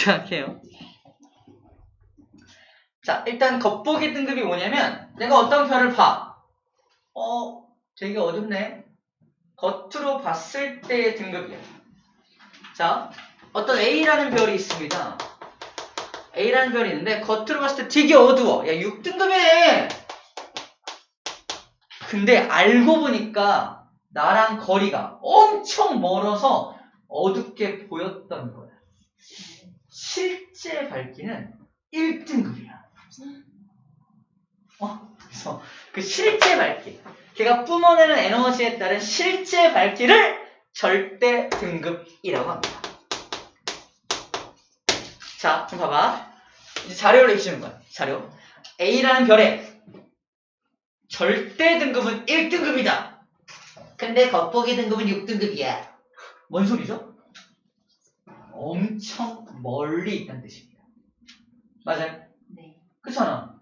시작해요. 자, 일단 겉보기 등급이 뭐냐면 내가 어떤 별을 봐. 되게 어둡네. 겉으로 봤을 때의 등급이야. 자, 어떤 A라는 별이 있습니다. A라는 별이 있는데 겉으로 봤을 때 되게 어두워. 야, 6등급이네. 근데 알고 보니까 나랑 거리가 엄청 멀어서 어둡게 보였던 거야. 실제 밝기는 1등급이야. 그래서 그 실제 밝기, 걔가 뿜어내는 에너지에 따른 실제 밝기를 절대 등급이라고 합니다. 자, 좀 봐봐. 이제 자료를 해주는 거야. 자료. A라는 별의 절대 등급은 1등급이다. 근데 겉보기 등급은 6등급이야. 뭔 소리죠? 엄청 멀리 있다는 뜻입니다. 맞아요? 네. 그렇잖아.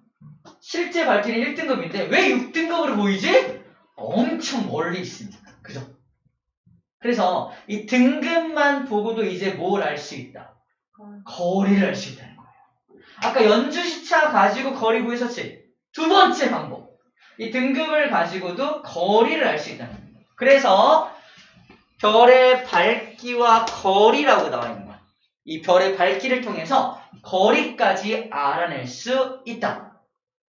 실제 밝기는 1등급인데 왜 6등급으로 보이지? 엄청 멀리 있으니까. 그죠? 그래서 이 등급만 보고도 이제 뭘 알 수 있다? 거리를 알 수 있다는 거예요. 아까 연주시차 가지고 거리 구했었지? 두 번째 방법. 이 등급을 가지고도 거리를 알 수 있다는 거예요. 그래서 별의 밝기와 거리라고 나와 있는 거야. 이 별의 밝기를 통해서 거리까지 알아낼 수 있다.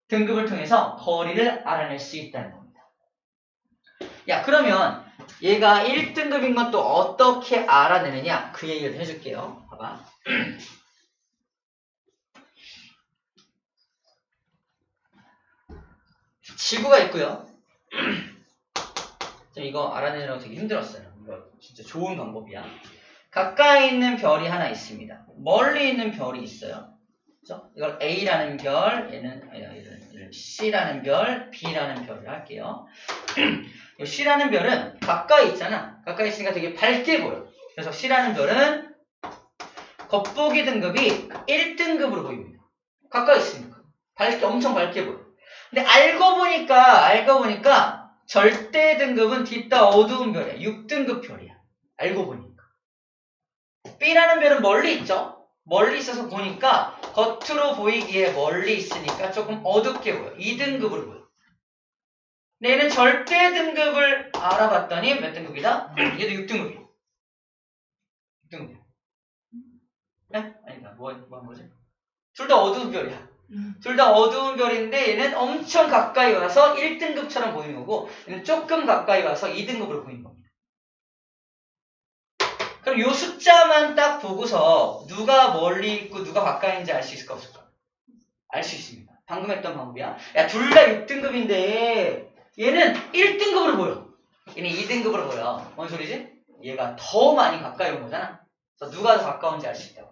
등급을 통해서 거리를 알아낼 수 있다는 겁니다. 야, 그러면 얘가 1등급인 건 또 어떻게 알아내느냐? 그 얘기를 해줄게요. 봐봐. 지구가 있고요. 이거 알아내느라고 되게 힘들었어요. 이거 진짜 좋은 방법이야. 가까이 있는 별이 하나 있습니다. 멀리 있는 별이 있어요. 그렇죠? 이걸 A라는 별, 얘는 C라는 별, B라는 별을 할게요. C라는 별은 가까이 있잖아. 가까이 있으니까 되게 밝게 보여. 그래서 C라는 별은 겉보기 등급이 1등급으로 보입니다. 가까이 있으니까. 엄청 밝게 보여. 근데 알고 보니까 절대 등급은 뒷다 어두운 별이야. 6등급 별이야. 알고 보니까. B라는 별은 멀리 있죠? 멀리 있어서 보니까 겉으로 보이기에 멀리 있으니까 조금 어둡게 보여. 2등급으로 보여. 근데 얘는 절대 등급을 알아봤더니 몇 등급이다? 얘도 6등급이야. 6등급이야. 네? 아니다. 뭐 한 거지? 둘 다 어두운 별이야. 둘 다 어두운 별인데 얘는 엄청 가까이 와서 1등급처럼 보이는 거고 얘는 조금 가까이 와서 2등급으로 보이는 겁니다. 그럼 이 숫자만 딱 보고서 누가 멀리 있고 누가 가까이 있는지 알 수 있을까 없을까? 알 수 있습니다. 방금 했던 방법이야. 야, 둘 다 6등급인데 얘는 1등급으로 보여. 얘는 2등급으로 보여. 뭔 소리지? 얘가 더 많이 가까이 온 거잖아. 그래서 누가 더 가까운지 알 수 있다고.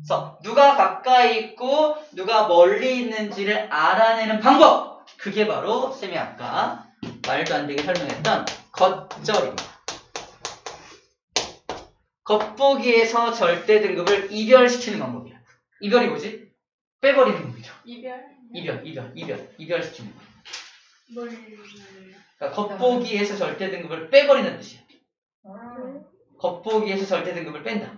그래서 누가 가까이 있고 누가 멀리 있는지를 알아내는 방법, 그게 바로 쌤이 아까 말도 안 되게 설명했던 겉절입니다. 겉보기에서 절대 등급을 이별시키는 방법이야. 이별이 뭐지? 빼버리는 거죠. 이별시키는 거. 그러니까 겉보기에서 절대 등급을 빼버리는 뜻이야. 겉보기에서 절대 등급을 뺀다.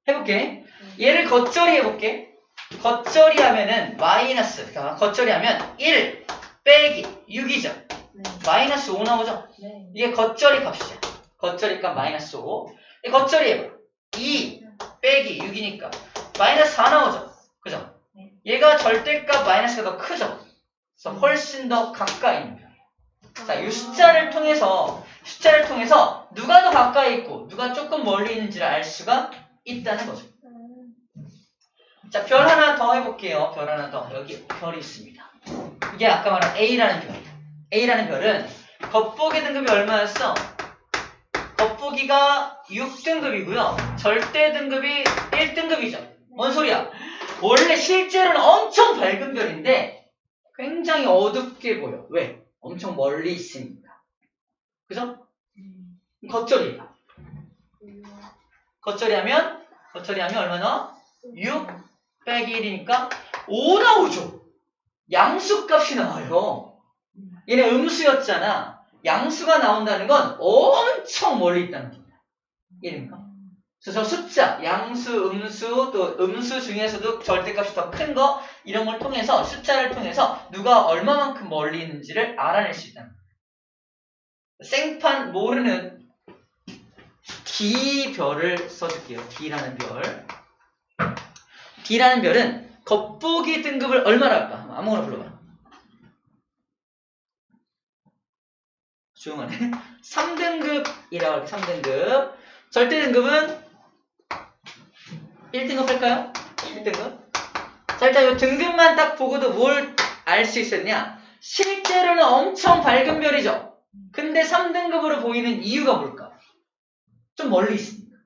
해볼게. 얘를 겉절이 해볼게. 겉절이 하면은 마이너스. 그러니까 겉절이 하면 1 빼기 6이죠. 네. 마이너스 5 나오죠? 네. 이게 겉절이 값이야. 겉절이 값 마이너스 5. 겉절이 해봐. 2 빼기 6이니까 마이너스 4 나오죠? 그죠? 네. 얘가 절대값 마이너스가 더 크죠? 그래서 훨씬 더 가까이 있는 별이야. 자, 이 숫자를 통해서 누가 더 가까이 있고 누가 조금 멀리 있는지를 알 수가 있다는 거죠. 자, 별 하나 더 해볼게요. 별 하나 더. 여기 별이 있습니다. 이게 아까 말한 A라는 별이에요. A라는 별은 겉보기 등급이 얼마였어? 겉보기가 6등급이고요. 절대 등급이 1등급이죠. 뭔 소리야? 원래 실제로는 엄청 밝은 별인데 굉장히 어둡게 보여. 왜? 엄청 멀리 있으니까. 그죠? 겉절이야. 겉절이 하면 얼마나? 6 빼기 1이니까 5 나오죠. 양수값이 나와요. 얘네 음수였잖아. 양수가 나온다는 건 엄청 멀리 있다는 겁니다. 이해됩니까? 그래서 저 숫자, 양수, 음수, 또 음수 중에서도 절대값이 더 큰 거 이런 걸 통해서 숫자를 통해서 누가 얼마만큼 멀리 있는지를 알아낼 수 있다는 거예요. 생판 모르는 D별을 써줄게요. D라는 별. D라는 별은 겉보기 등급을 얼마나 할까? 아무거나 불러봐. 조용하네. 3등급이라고 할게요. 3등급. 절대 등급은 1등급 할까요? 1등급. 자, 일단 이 등급만 딱 보고도 뭘 알 수 있었냐? 실제로는 엄청 밝은 별이죠. 근데 3등급으로 보이는 이유가 뭘까? 좀 멀리 있습니다.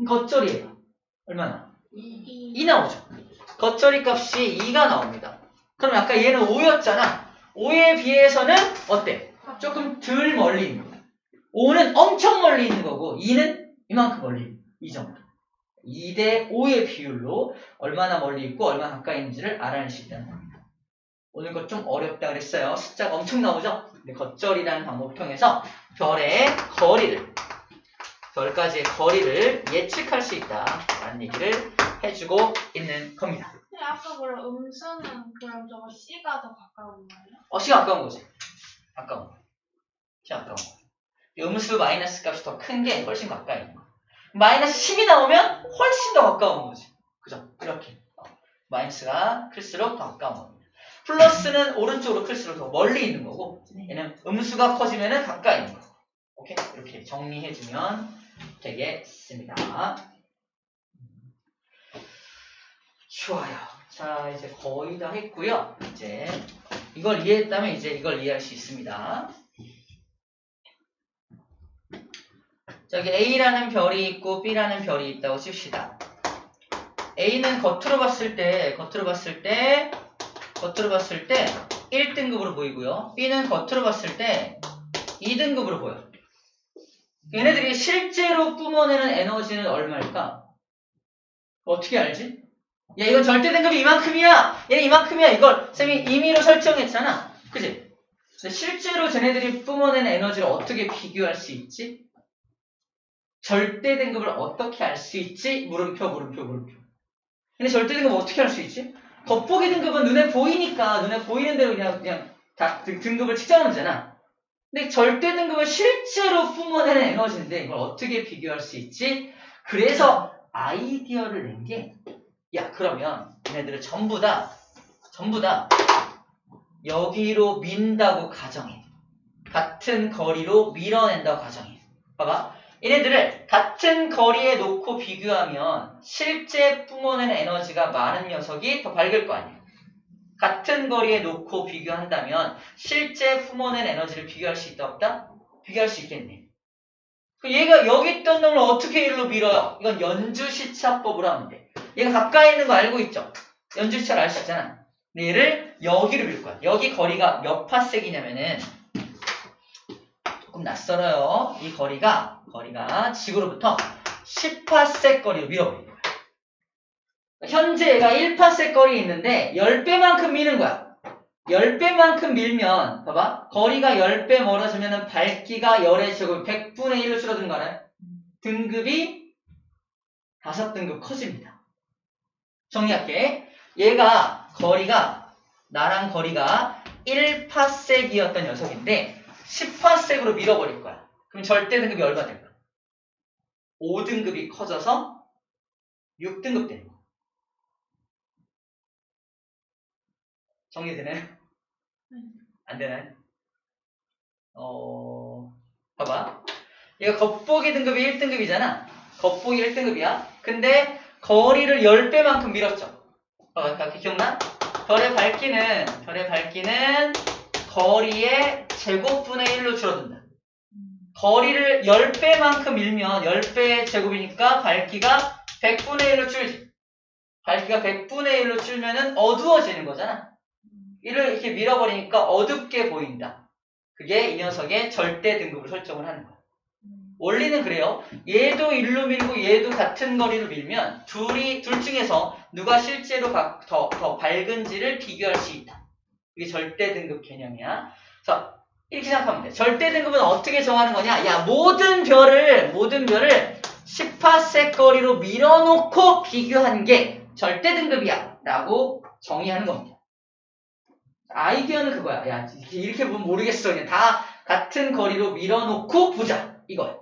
겉절이에요. 얼마나? 2 나오죠. 겉절이 값이 2가 나옵니다. 그럼 아까 얘는 5였잖아. 5에 비해서는 어때? 조금 덜 멀리 있는 거야. 5는 엄청 멀리 있는 거고 2는 이만큼 멀리 있는 거야. 이 정도. 2대 5의 비율로 얼마나 멀리 있고 얼마나 가까이 있는지를 알아낼 수 있다는 겁니다. 오늘 것 좀 어렵다 그랬어요. 숫자가 엄청 나오죠? 근데 겉절이라는 방법을 통해서 별의 거리를, 별까지의 거리를 예측할 수 있다라는 얘기를 해주고 있는 겁니다. 근데 아까 그럼 음수는 그럼 저거 C가 더 가까운 거예요? C가 가까운 거지. 가까운 거. C가 가까운 거. 음수 마이너스 값이 더 큰 게 훨씬 가까이 있는 거. 마이너스 10이 나오면 훨씬 더 가까운 거지. 그죠? 이렇게. 마이너스가 클수록 더 가까운 겁니다. 플러스는 오른쪽으로 클수록 더 멀리 있는 거고, 얘는 음수가 커지면 가까이 있는 거고. 오케이? 이렇게 정리해주면 되겠습니다. 좋아요. 자, 이제 거의 다 했고요. 이제 이걸 이해했다면 이제 이걸 이해할 수 있습니다. 저기 A라는 별이 있고 B라는 별이 있다고 칩시다. A는 겉으로 봤을 때 1등급으로 보이고요. B는 겉으로 봤을 때 2등급으로 보여. 얘네들이 실제로 뿜어내는 에너지는 얼마일까? 어떻게 알지? 야, 이건 절대 등급이 이만큼이야! 얘는 이만큼이야! 이걸 쌤이 임의로 설정했잖아. 그치? 근데 실제로 쟤네들이 뿜어내는 에너지를 어떻게 비교할 수 있지? 절대 등급을 어떻게 알 수 있지? 물음표. 근데 절대 등급은 어떻게 알 수 있지? 겉보기 등급은 눈에 보이니까 눈에 보이는 대로 그냥 다 등급을 측정하면 되잖아. 근데 절대 등급은 실제로 뿜어내는 에너지인데 이걸 어떻게 비교할 수 있지? 그래서 아이디어를 낸 게, 야, 그러면 얘네들을 전부 다 여기로 민다고 가정해. 같은 거리로 밀어낸다고 가정해. 봐봐. 얘네들을 같은 거리에 놓고 비교하면 실제 뿜어내는 에너지가 많은 녀석이 더 밝을 거 아니야. 같은 거리에 놓고 비교한다면 실제 뿜어낸 에너지를 비교할 수 있다 없다? 비교할 수 있겠네. 얘가 여기 있던 놈을 어떻게 일로 밀어요? 이건 연주시차법으로 하면 돼. 얘가 가까이 있는 거 알고 있죠? 연주시차를 알 수 있잖아. 근데 얘를 여기로 밀 거야. 여기 거리가 몇 파섹이냐면은 조금 낯설어요. 이 거리가 지구로부터 10파섹 거리로 밀어버린 거야. 현재 얘가 1파섹 거리에 있는데 10배만큼 미는 거야. 10배만큼 밀면 봐봐. 거리가 10배 멀어지면 밝기가 열의 제곱 100분의 1로 줄어드는 거 알아요? 등급이 5등급 커집니다. 정리할게. 얘가 나랑 거리가 1파섹이었던 녀석인데 10파섹으로 밀어버릴 거야. 그럼 절대 등급이 얼마 될까? 5등급이 커져서 6등급 되는 거야. 정리되나요? 안 되나요? 봐봐. 얘가 겉보기 등급이 1등급이잖아. 겉보기 1등급이야. 근데 거리를 10배만큼 밀었죠. 봐봐, 기억나? 별의 밝기는 거리의 제곱분의 1로 줄어든다. 거리를 10배만큼 밀면 10배의 제곱이니까 밝기가 100분의 1로 줄지. 밝기가 100분의 1로 줄면은 어두워지는 거잖아. 이를 이렇게 밀어버리니까 어둡게 보인다. 그게 이 녀석의 절대 등급을 설정을 하는 거야. 원리는 그래요. 얘도 일로 밀고 얘도 같은 거리로 밀면 둘 중에서 누가 실제로 더 밝은지를 비교할 수 있다. 이게 절대 등급 개념이야. 자, 이렇게 생각하면 돼. 절대 등급은 어떻게 정하는 거냐? 야, 모든 별을 10파섹 거리로 밀어놓고 비교한 게 절대 등급이야 라고 정의하는 겁니다. 아이디어는 그거야. 야, 이렇게 보면 모르겠어. 그냥 다 같은 거리로 밀어놓고 보자. 이거야.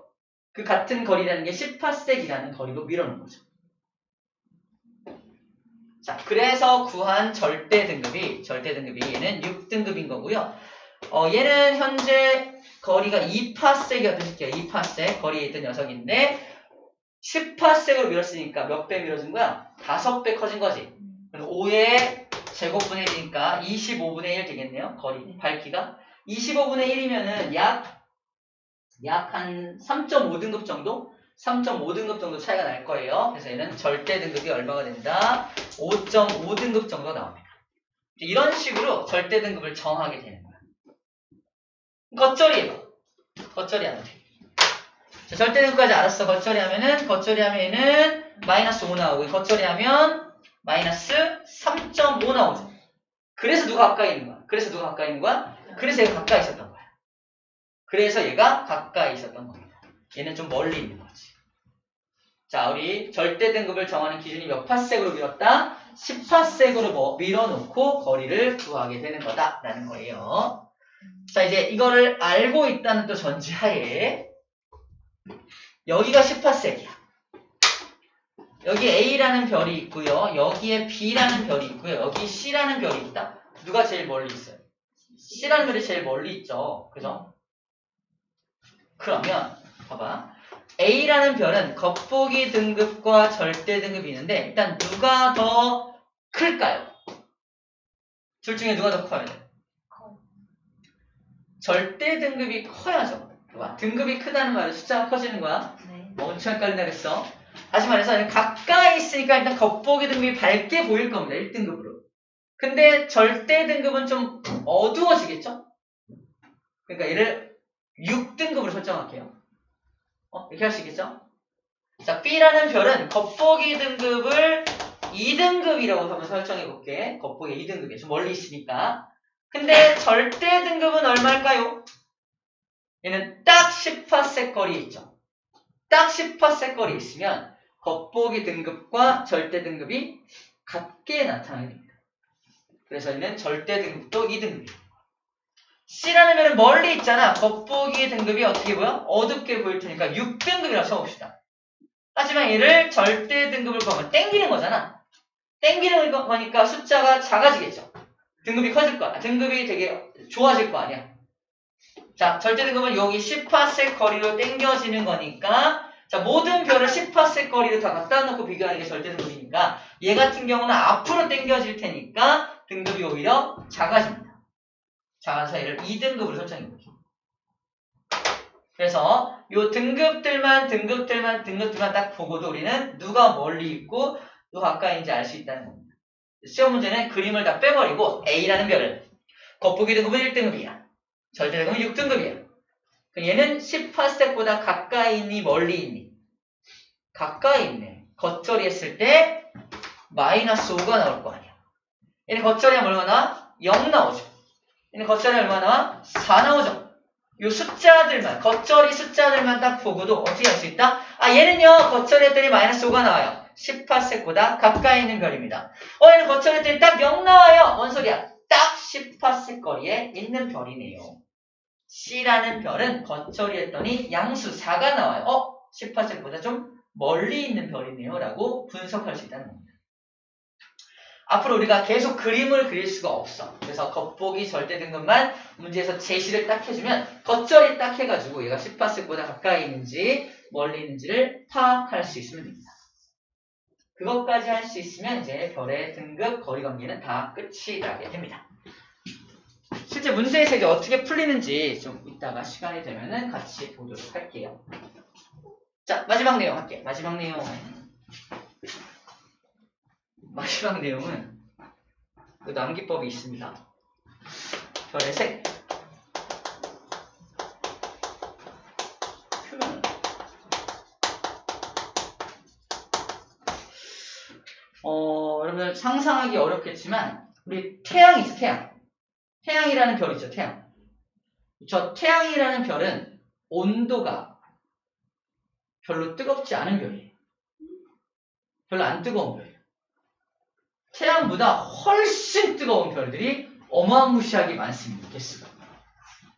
그 같은 거리라는 게 10파섹이라는 거리로 밀어놓은 거죠. 자, 그래서 구한 절대 등급이 얘는 6등급인 거고요. 얘는 현재 거리가 2파섹이었던 새끼야. 2파섹 거리에 있던 녀석인데 10파섹으로 밀었으니까 몇 배 밀어준 거야? 5배 커진 거지. 그럼 5의 제곱분의 1이니까 25분의 1 되겠네요. 거리, 밝기가. 25분의 1이면은 약 한 3.5등급 정도? 3.5등급 정도 차이가 날 거예요. 그래서 얘는 절대 등급이 얼마가 된다? 5.5등급 정도 나옵니다. 이런 식으로 절대 등급을 정하게 되는 거야. 겉절이에요. 겉절이 하면 돼. 자, 절대 등급까지 알았어. 겉절이 하면 얘는 마이너스 5 나오고, 겉절이 하면 마이너스 3.5 나오죠. 그래서 누가 가까이 있는 거야? 그래서 얘가 가까이 있었던 거야. 그래서 얘가 가까이 있었던 겁니다. 얘는 좀 멀리 있는 거지. 자, 우리 절대 등급을 정하는 기준이 몇 파섹으로 밀었다? 10파섹으로 밀어놓고 거리를 구하게 되는 거다라는 거예요. 자, 이제 이거를 알고 있다는 또 전제하에 여기가 10파섹이야. 여기 A라는 별이 있고요. 여기에 B라는 별이 있고요. 여기 C라는 별이 있다. 누가 제일 멀리 있어요? C라는 별이 제일 멀리 있죠. 그죠? 그러면 봐봐. A라는 별은 겉보기 등급과 절대 등급이 있는데 일단 누가 더 클까요? 둘 중에 누가 더 커야 돼? 절대 등급이 커야죠. 봐봐. 등급이 크다는 말은 숫자가 커지는 거야. 엄청 헷갈린다 그랬어. 다시 말해서 가까이 있으니까 일단 겉보기 등급이 밝게 보일 겁니다. 1등급으로. 근데 절대 등급은 좀 어두워지겠죠? 그러니까 얘를 6등급으로 설정할게요. 이렇게 할 수 있겠죠? 자, B라는 별은 겉보기 등급을 2등급이라고 한번 설정해 볼게. 겉보기 2등급이에요. 좀 멀리 있으니까. 근데 절대 등급은 얼마일까요? 얘는 딱 10파섹 거리에 있죠. 딱 10파섹 거리에 있으면 겉보기 등급과 절대 등급이 같게 나타나게 됩니다. 그래서 얘는 절대 등급도 2등급이에요. C라는 별은 멀리 있잖아. 겉보기 등급이 어떻게 보여? 어둡게 보일 테니까 6등급이라고 쳐봅시다. 하지만 얘를 절대 등급을 구하면 땡기는 거잖아. 땡기는 거니까 숫자가 작아지겠죠. 등급이 커질 거야. 등급이 되게 좋아질 거 아니야. 자, 절대 등급은 여기 10파섹 거리로 땡겨지는 거니까 자, 모든 별을 10파섹 거리로 다 갖다 놓고 비교하는 게 절대 등급이니까 얘 같은 경우는 앞으로 땡겨질 테니까 등급이 오히려 작아집니다. 작아서 얘를 2등급으로 설정해 볼게요. 그래서 요 등급들만 딱 보고도 우리는 누가 멀리 있고 누가 가까이인지 알 수 있다는 겁니다. 시험 문제는 그림을 다 빼버리고 A라는 별을 겉보기 등급은 1등급이야. 절대 등급은 6등급이야. 얘는 10파섹보다 가까이 있니 멀리 있니? 가까이 있네. 겉절이 했을 때 마이너스 5가 나올 거 아니야. 얘는 겉절이하면 얼마나? 0 나오죠. 얘는 겉절이 얼마 나와? 4 나오죠. 요 숫자들만, 겉절이 숫자들만 딱 보고도 어떻게 할 수 있다? 얘는요, 겉절이 했더니 마이너스 5가 나와요. 10파섹보다 가까이 있는 별입니다. 얘는 겉절이 했더니 딱 0 나와요. 뭔 소리야? 딱 10파섹 거리에 있는 별이네요. C라는 별은 겉절이 했더니 양수 4가 나와요. 10파섹보다 좀 멀리 있는 별이네요. 라고 분석할 수 있다는 겁니다. 앞으로 우리가 계속 그림을 그릴 수가 없어. 그래서 겉보기 절대 등급만 문제에서 제시를 딱 해주면 겉절이 딱 해가지고 얘가 10파섹보다 가까이 있는지 멀리 있는지를 파악할 수 있으면 됩니다. 그것까지 할 수 있으면 이제 별의 등급 거리 관계는 다 끝이 나게 됩니다. 실제 문제에서 이제 어떻게 풀리는지 좀 이따가 시간이 되면은 같이 보도록 할게요. 자, 마지막 내용 할게요. 마지막 내용은 그 남기법이 있습니다. 별의 색. 여러분들 상상하기 어렵겠지만 우리 태양이 있어, 태양. 태양이라는 별 있죠, 태양. 저 태양이라는 별은 온도가 별로 뜨겁지 않은 별이에요. 별로 안 뜨거운 별이에요. 태양보다 훨씬 뜨거운 별들이 어마무시하게 많습니다. 개수가.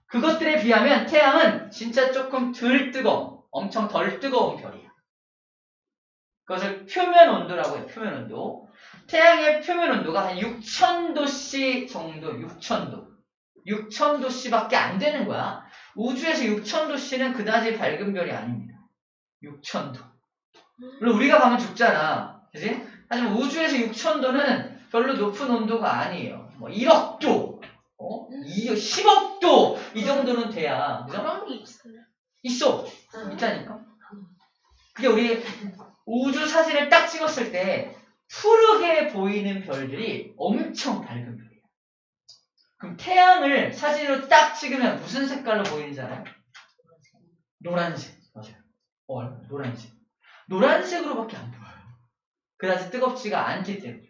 그것들에 비하면 태양은 진짜 조금 덜 뜨거운, 엄청 덜 뜨거운 별이에요. 그것을 표면 온도라고 해요. 표면 온도. 태양의 표면 온도가 한 6000도씨 정도, 6000도. 6000도씨밖에 안 되는 거야. 우주에서 6000도씨는 그다지 밝은 별이 아닙니다. 6000도. 물론 우리가 가면 죽잖아. 그지? 하지만 우주에서 6000도는 별로 높은 온도가 아니에요. 뭐 1억도, 10억도 이 정도는 돼야. 그죠? 그런 게 있어요. 있어. 있다니까. 그게 우리 우주 사진을 딱 찍었을 때 푸르게 보이는 별들이 엄청 밝은 별이에요. 그럼 태양을 사진으로 딱 찍으면 무슨 색깔로 보이는지 알아요? 노란색. 맞아요. 노란색. 노란색으로밖에 안 보여요. 그다지 뜨겁지가 않기 때문에.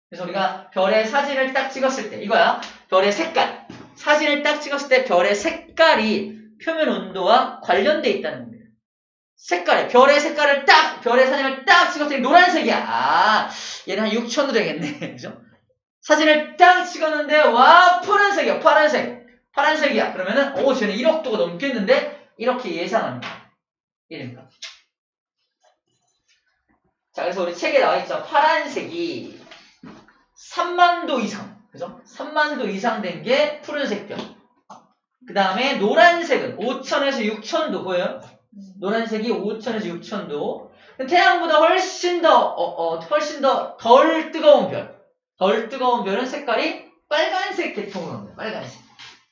그래서 우리가 별의 사진을 딱 찍었을 때 이거야. 별의 색깔. 사진을 딱 찍었을 때 별의 색깔이 표면 온도와 관련돼 있다는 겁니다. 색깔에 별의 색깔을 딱 별의 사진을 딱 찍었더니 노란색이야. 아, 얘는 한 6000도 되겠네. 그죠? 사진을 딱 찍었는데 와 푸른색이야. 파란색이야. 그러면은 쟤는 1억도가 넘겠는데 이렇게 예상합니다. 이름입니다. 자, 그래서 우리 책에 나와 있죠. 파란색이 30,000도 이상, 그죠? 30,000도 이상 된 게 푸른색 별. 그 다음에 노란색은 5000에서 6000도 보여요? 노란색이 5000에서 6000도. 태양보다 훨씬 더 덜 뜨거운 별. 덜 뜨거운 별은 색깔이 빨간색 계통으로 옵니다. 빨간색.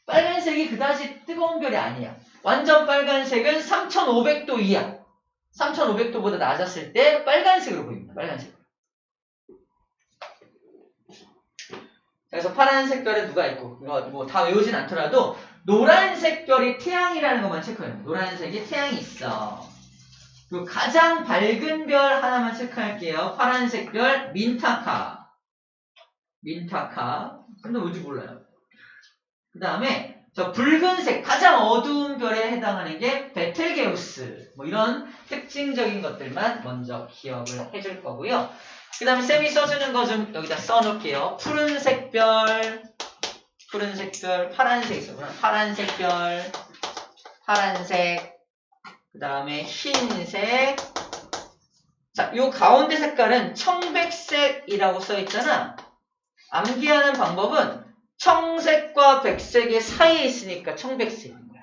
빨간색이 그다지 뜨거운 별이 아니야. 완전 빨간색은 3500도 이하. 3500도보다 낮았을 때 빨간색으로 보입니다. 빨간색. 그래서 파란색 별에 누가 있고, 이거 뭐 다 외우진 않더라도 노란색 별이 태양이라는 것만 체크해요. 노란색이 태양이 있어. 그리고 가장 밝은 별 하나만 체크할게요. 파란색 별 민타카. 근데 뭔지 몰라요. 그 다음에 저 붉은색 가장 어두운 별에 해당하는 게 베텔게우스. 뭐 이런 특징적인 것들만 먼저 기억을 해줄 거고요. 그 다음에 쌤이 써주는 거 좀 여기다 써놓을게요. 푸른색 별, 파란색 있어. 파란색 별, 파란색, 그 다음에 흰색. 자, 요 가운데 색깔은 청백색이라고 써있잖아. 암기하는 방법은 청색과 백색의 사이에 있으니까 청백색인 거야.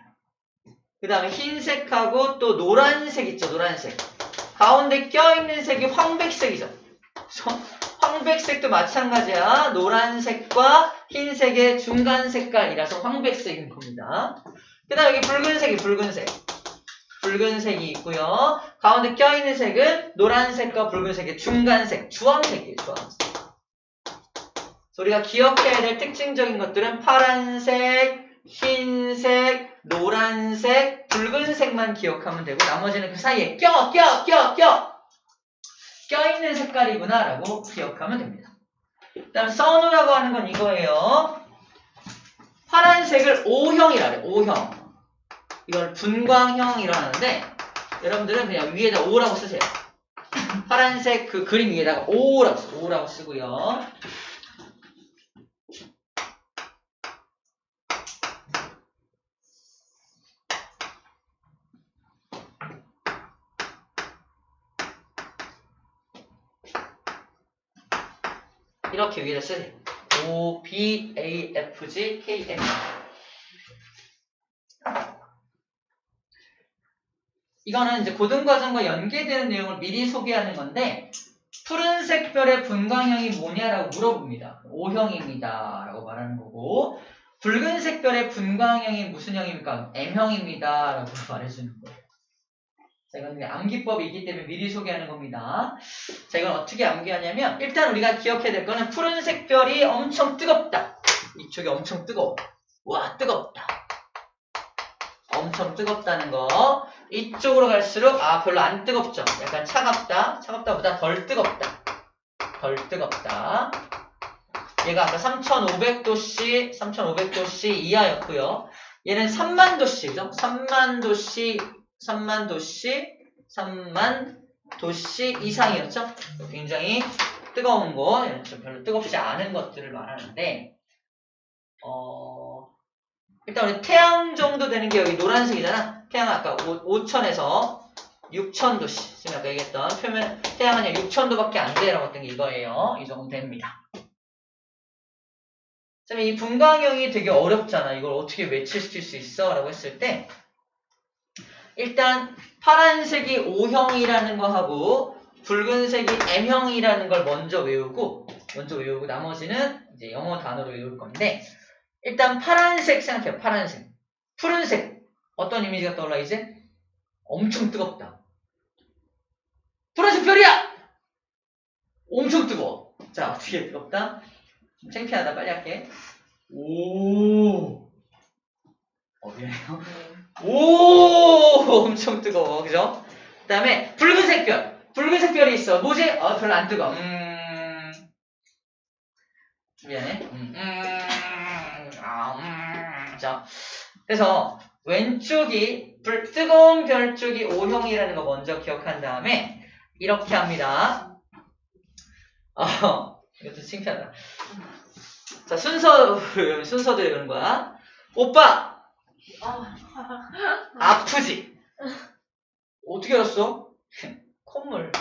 그 다음에 흰색하고 또 노란색 있죠, 노란색. 가운데 껴있는 색이 황백색이죠. 황백색도 마찬가지야. 노란색과 흰색의 중간 색깔이라서 황백색인 겁니다. 그 다음에 여기 붉은색이 있고요. 가운데 껴있는 색은 노란색과 붉은색의 중간색, 주황색이에요, 주황색. 우리가 기억해야 될 특징적인 것들은 파란색, 흰색, 노란색, 붉은색만 기억하면 되고 나머지는 그 사이에 껴있는 색깔이구나 라고 기억하면 됩니다. 그 다음 선우라고 하는 건 이거예요. 파란색을 O형이라 그래요. O형. 이걸 분광형이라고 하는데 여러분들은 그냥 위에다 O라고 쓰세요. 파란색 그 그림 위에다가 O라고 쓰고요. 이렇게 위에다 쓰세요. O, B, A, F, G, K, M. 이거는 이제 고등과정과 연계되는 내용을 미리 소개하는 건데 푸른색 별의 분광형이 뭐냐라고 물어봅니다. O형입니다 라고 말하는 거고 붉은색 별의 분광형이 무슨 형입니까? M형입니다 라고 말해주는 거예요. 자, 이건 암기법이 있기 때문에 미리 소개하는 겁니다. 자, 이건 어떻게 암기하냐면 일단 우리가 기억해야 될 거는 푸른색 별이 엄청 뜨겁다. 이쪽이 엄청 뜨거워. 와, 뜨겁다. 엄청 뜨겁다는 거. 이쪽으로 갈수록 별로 안 뜨겁죠. 약간 차갑다. 차갑다보다 덜 뜨겁다. 얘가 아까 3500도씨 이하였고요. 얘는 30,000도씨죠. 30,000도씨 3만 도씨 이상이었죠? 굉장히 뜨거운 거, 별로 뜨겁지 않은 것들을 말하는데, 일단 우리 태양 정도 되는 게 여기 노란색이잖아. 태양은 아까 5천에서 6,000도씨. 지금 아까 얘기했던 표면, 태양은 6,000도밖에 안 돼라고 했던 게 이거예요. 이 정도 됩니다. 이 분광형이 되게 어렵잖아. 이걸 어떻게 외치실 수 있어? 라고 했을 때, 일단 파란색이 O형이라는 거 하고 붉은색이 M형이라는 걸 먼저 외우고 나머지는 이제 영어 단어로 외울 건데, 일단 파란색 생각해요. 파란색. 푸른색. 어떤 이미지가 떠올라 이제? 엄청 뜨겁다. 푸른색 별이야! 엄청 뜨거워. 자, 어떻게 뜨겁다? 좀 창피하다. 빨리 할게. 오. 미안해요. 오! 엄청 뜨거워. 그죠? 그 다음에 붉은색 별. 붉은색 별이 있어. 뭐지? 별로 안 뜨거워. 미안해. 자, 그래서 왼쪽이 뜨거운 별 쪽이 O형이라는 거 먼저 기억한 다음에 이렇게 합니다. 이것도 창피하다. 자, 순서대로 그런 거야. 오빠! 아프지? 어떻게 알았어? 콧물.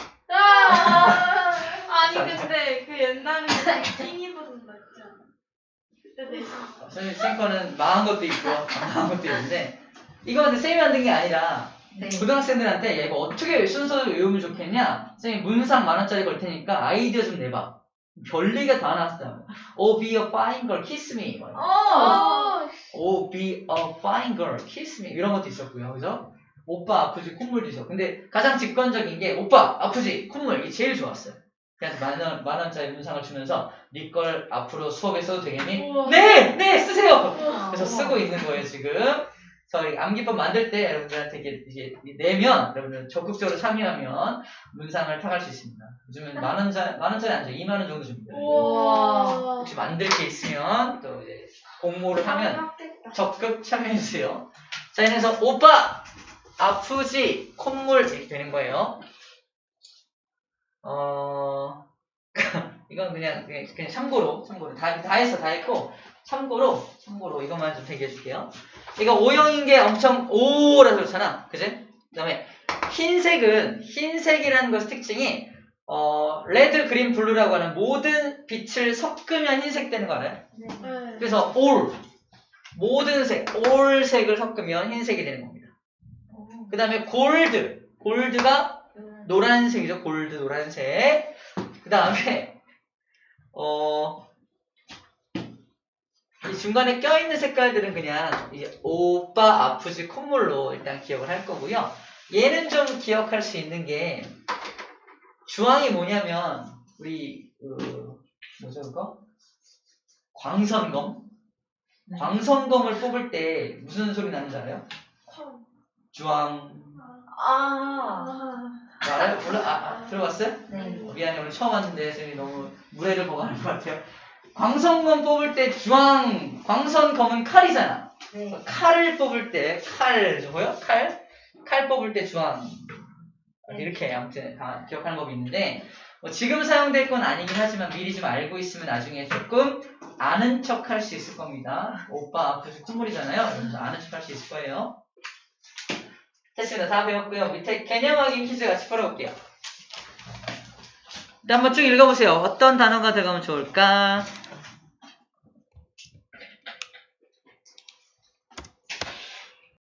아니 근데 그 옛날에 띵이 부른 거 있잖아. 그때도 있었어. 선생님 거는 망한 것도 있고 안 망한 것도 있는데, 이거는 쌤이 만든 게 아니라 고등학생들한테 야, 이거 어떻게 순서를 외우면 좋겠냐? 선생님 문상 10,000원짜리 걸 테니까 아이디어 좀 내봐. 별리가 다 나왔어요. Oh, be a fine girl, kiss me. Oh, be a fine girl, kiss me. 이런 것도 있었고요. 그죠? 오빠 아프지? 콧물도 있어. 근데 가장 직관적인 게 오빠 아프지? 콧물. 이게 제일 좋았어요. 그래서 10,000원짜리 문상을 주면서 네 걸 앞으로 수업에 써도 되겠니? 네! 쓰세요! 그래서 쓰고 있는 거예요, 지금. 그래서 암기법 만들 때 여러분들한테 이게 내면, 여러분들 적극적으로 참여하면 문상을 타갈 수 있습니다. 요즘은 10,000원짜리 안 줘요. 20,000원 정도 줍니다. 혹시 만들 게 있으면 또 이제 공모를 하면 적극 참여해주세요. 자, 그래서 오빠! 아프지? 콧물 이렇게 되는 거예요. 이건 그냥 참고로 다 했고 참고로 이것만 좀 대기해 줄게요. 이거 O형인 게 엄청 오라서 그렇잖아. 그지? 그 다음에 흰색이라는 것의 특징이 레드, 그린, 블루라고 하는 모든 빛을 섞으면 흰색 되는 거 알아요? 네. 그래서 모든 올색을 섞으면 흰색이 되는 겁니다. 그 다음에 골드가 노란색이죠. 골드 노란색. 그 다음에 이 중간에 껴있는 색깔들은 그냥 이제 오빠 아프지 콧물로 일단 기억을 할 거고요. 얘는 좀 기억할 수 있는 게 주황이 뭐냐면 우리 뭐죠 그거? 광선검을 뽑을 때 무슨 소리 나는지 알아요? 주황. 알아요? 몰라? 들어봤어요? 네. 미안해, 오늘 처음 왔는데 선생님이 너무 무례를 범하는 것 같아요. 광선검 뽑을 때 광선검은 칼이잖아. 네. 칼을 뽑을 때 보여? 칼 뽑을 때 주황. 이렇게 아무튼 다 기억하는 법이 있는데 지금 사용될 건 아니긴 하지만 미리 좀 알고 있으면 나중에 조금 아는 척 할 수 있을 겁니다. 오빠 아프지 콧물이잖아요. 여러분들 아는 척 할 수 있을 거예요. 됐습니다. 다 배웠고요. 밑에 개념 확인 퀴즈 같이 풀어볼게요. 일단 한번 쭉 읽어보세요. 어떤 단어가 들어가면 좋을까?